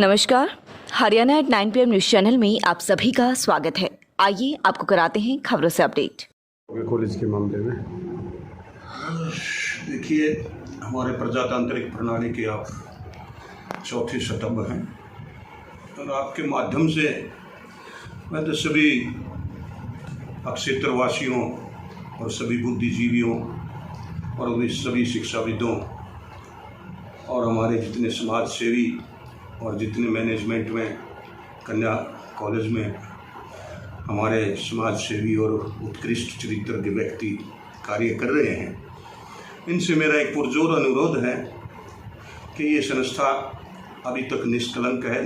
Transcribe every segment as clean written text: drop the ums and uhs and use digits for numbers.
नमस्कार, Haryana at 9 PM news channel में आप सभी का स्वागत है। आइए आपको कराते हैं खबरों से अपडेट। कॉलेज के मामले में देखिए, हमारे प्रजातांत्रिक प्रणाली के आप चौथे स्तंभ हैं और आपके माध्यम से मैं तो सभी क्षेत्रवासियों और सभी बुद्धिजीवियों और उन्हीं सभी शिक्षाविदों और हमारे जितने समाज सेवी और जितने मैनेजमेंट में कन्या कॉलेज में हमारे समाज सेवी और उत्कृष्ट चरित्र के व्यक्ति कार्य कर रहे हैं, इनसे मेरा एक पुरजोर अनुरोध है कि ये संस्था अभी तक निष्कलंक है,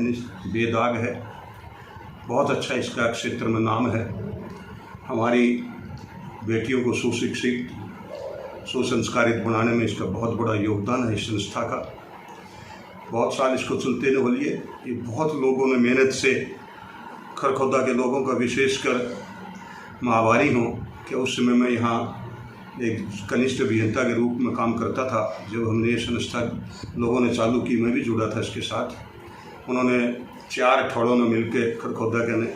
बेदाग है। बहुत अच्छा इसका क्षेत्र में नाम है। हमारी बेटियों को सुशिक्षित सुसंस्कारित बनाने में इसका बहुत बड़ा योगदान है। इस संस्था का बहुत साल इसको चलते न हो लिए। ये बहुत लोगों ने मेहनत से, खरखोदा के लोगों का विशेषकर मैं आभारी हूँ कि उस समय मैं यहाँ एक कनिष्ठ अभियंता के रूप में काम करता था। जब हमने ये संस्था लोगों ने चालू की, मैं भी जुड़ा था इसके साथ। उन्होंने 4 ठोड़ों में मिलकर खरखोदा के ने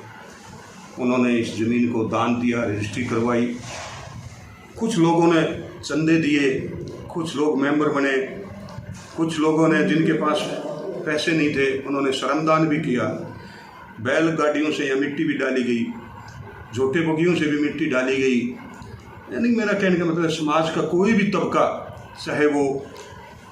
उन्होंने इस ज़मीन को दान दिया, रजिस्ट्री करवाई। कुछ लोगों ने चंदे दिए, कुछ लोग मेंबर बने, कुछ लोगों ने जिनके पास पैसे नहीं थे उन्होंने श्रमदान भी किया। बैलगाड़ियों से यहाँ मिट्टी भी डाली गई, झोटे बगियों से भी मिट्टी डाली गई। यानी मेरा कहने का मतलब समाज का कोई भी तबका, चाहे वो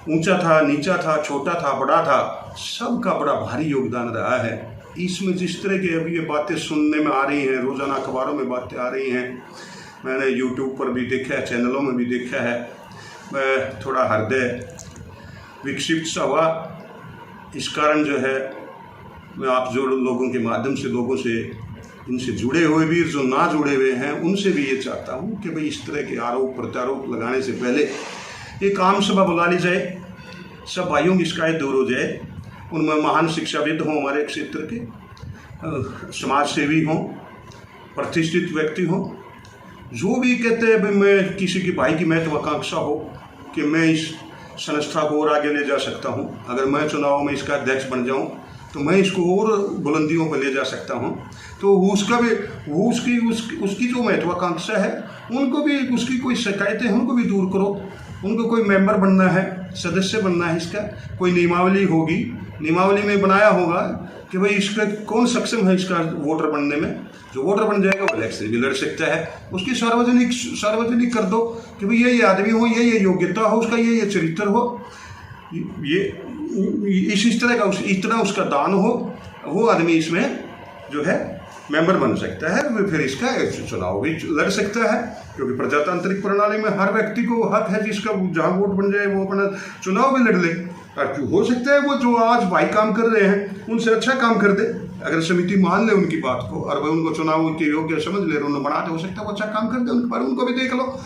ऊंचा था, नीचा था, छोटा था, बड़ा था, सबका बड़ा भारी योगदान रहा है। इसमें जिस तरह की अभी ये बातें सुनने में आ रही हैं, रोज़ाना अखबारों में बातें आ रही हैं, मैंने यूट्यूब पर भी देखा है, चैनलों में भी देखा है, मैं थोड़ा हृदय विक्षिप्त सा हुआ। इस कारण जो है मैं आप जो लोगों के माध्यम से लोगों से इनसे जुड़े हुए भी, जो ना जुड़े हुए हैं, उनसे भी ये चाहता हूँ कि भाई इस तरह के आरोप प्रत्यारोप लगाने से पहले एक आम सभा बुला ली जाए, सब भाइयों की शिकायत दूर हो जाए। उनमें महान शिक्षाविद हों, हमारे क्षेत्र के समाज सेवी हों, प्रतिष्ठित व्यक्ति हों, जो भी कहते हैं भाई मैं किसी की भाई की महत्वाकांक्षा हो कि मैं इस संस्था को और आगे ले जा सकता हूं, अगर मैं चुनाव में इसका अध्यक्ष बन जाऊं तो मैं इसको और बुलंदियों पर ले जा सकता हूं, तो उसका भी वो उसकी जो महत्वाकांक्षा है, उनको भी उसकी कोई शिकायतें हैं उनको भी दूर करो। उनको कोई मेंबर बनना है, सदस्य बनना है, इसका कोई नियमावली होगी, नियमावली में बनाया होगा कि भाई इसका कौन सक्षम है इसका वोटर बनने में। जो वोटर बन जाएगा वो इलेक्शन भी लड़ सकता है। उसकी सार्वजनिक कर दो कि भाई ये आदमी हो, ये योग्यता हो, उसका ये चरित्र हो, ये इस तरह का इतना उसका दान हो, वो आदमी इसमें जो है मेंबर बन सकता है, फिर इसका चुनाव भी लड़ सकता है। क्योंकि प्रजातांत्रिक प्रणाली में हर व्यक्ति को हक है, जिसका जहाँ वोट बन जाए वो अपना चुनाव भी लड़ ले। हो सकता है वो जो आज भाई काम कर रहे हैं उनसे अच्छा काम कर दे, अगर समिति मान ले उनकी बात को और वह उनको चुनाव के योग्य समझ ले, उन्होंने बना दे, हो सकता है वो अच्छा काम कर दे, उनके पर उनको भी देख लो।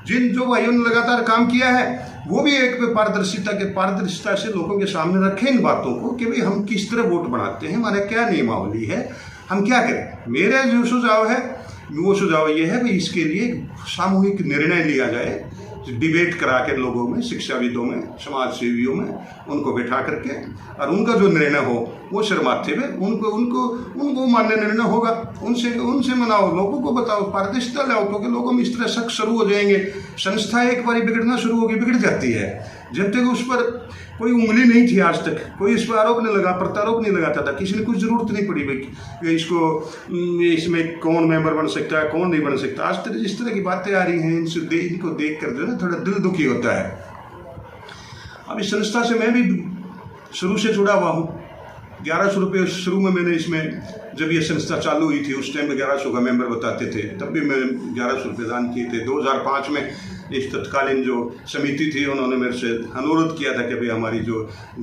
जिन जो भाइयों ने लगातार काम किया है वो भी एक पारदर्शिता से लोगों के सामने रखें इन बातों को कि भाई हम किस तरह वोट बनाते हैं, हमारा क्या नियमावली है, हम क्या करें। मेरा जो सुझाव है वो सुझाव ये है कि इसके लिए सामूहिक निर्णय लिया जाए, डिबेट करा के लोगों में, शिक्षाविदों में, समाज सेवियों में उनको बैठा करके, और उनका जो निर्णय हो वो शर्माते हुए उनको मान्य निर्णय होगा, उनसे मनाओ, लोगों को बताओ, पारदर्शिता लाओ, क्योंकि लोगों में इस तरह शक शुरू हो जाएंगे। संस्था एक बार बिगड़ना शुरू होगी, बिगड़ जाती है। जब तक उस पर कोई उंगली नहीं थी, आज तक कोई इस पर आरोप नहीं लगा, प्रत्यारोप नहीं लगाता था, किसी ने कुछ जरूरत नहीं पड़ी भाई इसमें कौन मेंबर बन सकता है, कौन नहीं बन सकता। आज तक जिस तरह की बातें आ रही हैं, इनको देख कर जो है थोड़ा दिल दुखी होता है। अब इस संस्था से मैं भी शुरू से जुड़ा हुआ हूँ। 1100 रुपये शुरू में मैंने इसमें, जब ये संस्था चालू हुई थी उस टाइम में 1100 का मेंबर बताते थे, तब भी मैं 1100 रुपये दान किए थे। 2005 में इस तत्कालीन जो समिति थी उन्होंने मेरे से अनुरोध किया था कि भाई हमारी जो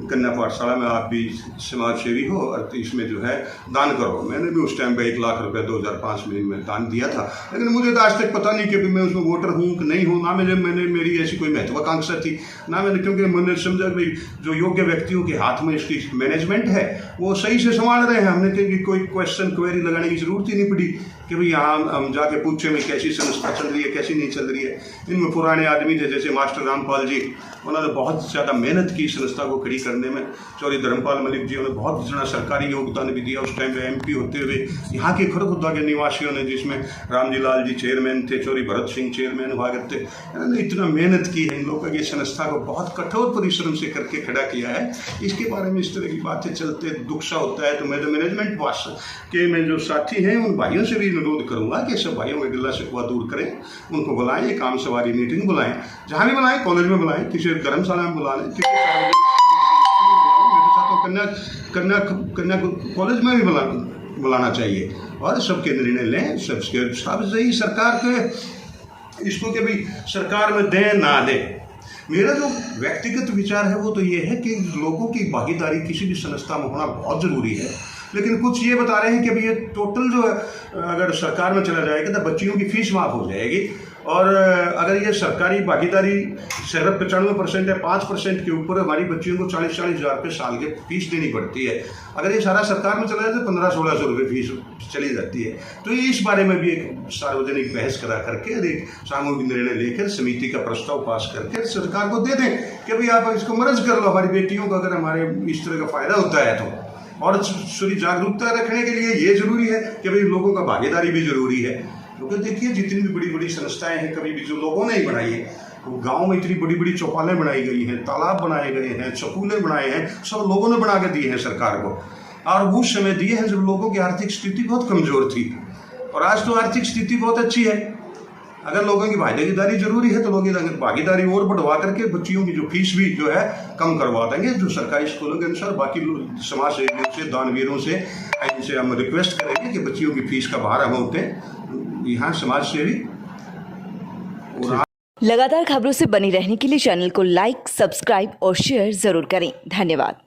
कन्या पाठशाला में आप भी समाज सेवी हो और इसमें जो है दान करो। मैंने भी उस टाइम पे 1 लाख रुपये 2005 में दान दिया था, लेकिन मुझे तो आज तक पता नहीं कि मैं उसमें वोटर हूँ कि नहीं हूँ, ना मैंने मेरी ऐसी कोई महत्वाकांक्षा थी, ना मैंने, क्योंकि मैंने समझा भाई जो योग्य व्यक्तियों के हाथ में इसकी मैनेजमेंट है वो सही से संभाल रहे हैं, हमने कोई क्वेश्चन क्वेरी लगाने की जरूरत ही नहीं पड़ी। कि भाई यहाँ हम जाके पूछे में कैसी संस्था चल रही है, कैसी नहीं चल रही है। इनमें पुराने आदमी थे जैसे मास्टर रामपाल जी, उन्होंने बहुत ज़्यादा मेहनत की संस्था को खड़ी करने में। चौधरी धर्मपाल मलिक जी उन्होंने बहुत ज़्यादा सरकारी योगदान भी दिया उस टाइम पे MP होते हुए। यहाँ के खरखुदा के निवासियों ने, जिसमें रामजी लाल जी चेयरमैन थे, चौधरी भरत सिंह चेयरमैन हुआ करते, इन्होंने इतना मेहनत की है इन लोगों की संस्था को बहुत कठोर परिश्रम से करके खड़ा किया है। इसके बारे में इस तरह की बातें चलते दुख सा होता है। तो मैं जो मैनेजमेंट वास के में जो साथी हैं उन भाइयों से भी अनुरोध करूंगा कि सब भाइयों का गिला शिकवा दूर करें, उनको बुलाएं, एक काम सवारी मीटिंग बुलाएं, जहाँ भी बुलाएं, कॉलेज में बुलाएं, किसी धर्मशाला में बुला लें, किसी कन्या कॉलेज में भी बुलाना चाहिए और सबके निर्णय लें। सबके सब सही सरकार के इसको कि भाई सरकार में दें ना दें। मेरा जो व्यक्तिगत विचार है वो तो ये है कि लोगों की भागीदारी किसी भी संस्था में होना बहुत ज़रूरी है। लेकिन कुछ ये बता रहे हैं कि अभी ये टोटल जो है अगर सरकार में चला जाएगा तो बच्चियों की फीस माफ़ हो जाएगी, और अगर ये सरकारी भागीदारी सिर्फ 95% है, 5% के ऊपर हमारी बच्चियों को 40-40 हज़ार रुपये साल के फीस देनी पड़ती है। अगर ये सारा सरकार में चला जाए तो 1500-1600 रुपये फीस चली जाती है। तो ये इस बारे में भी एक सार्वजनिक बहस करा करके एक सामूहिक निर्णय लेकर समिति का प्रस्ताव पास करके सरकार को दे दें कि भाई आप इसको मर्ज कर लो हमारी बेटियों का, अगर हमारे इस तरह का फ़ायदा होता है तो। और थोड़ी जागरूकता रखने के लिए ये ज़रूरी है कि भाई लोगों का भागीदारी भी ज़रूरी है। क्योंकि देखिए जितनी भी बड़ी बड़ी संस्थाएं हैं कभी भी जो लोगों ने ही बनाई है, तो गांव में इतनी बड़ी बड़ी चौपालें बनाई गई हैं, तालाब बनाए गए हैं, स्कूलें बनाए हैं, सब लोगों ने बना के दिए हैं सरकार को। और वो समय दिए हैं जब लोगों की आर्थिक स्थिति बहुत कमज़ोर थी, और आज तो आर्थिक स्थिति बहुत अच्छी है। अगर लोगों की भागीदारी जरूरी है तो लोगों की भागीदारी और बढ़वा करके बच्चियों की जो फीस भी जो है कम करवा देंगे, जो सरकारी स्कूलों के अनुसार। बाकी समाज सेवियों से, दानवीरों से, इनसे हम रिक्वेस्ट करेंगे कि बच्चियों की फीस का भार हम होते यहाँ समाज सेवी। और लगातार खबरों से बनी रहने के लिए चैनल को लाइक, सब्सक्राइब और शेयर जरूर करें। धन्यवाद।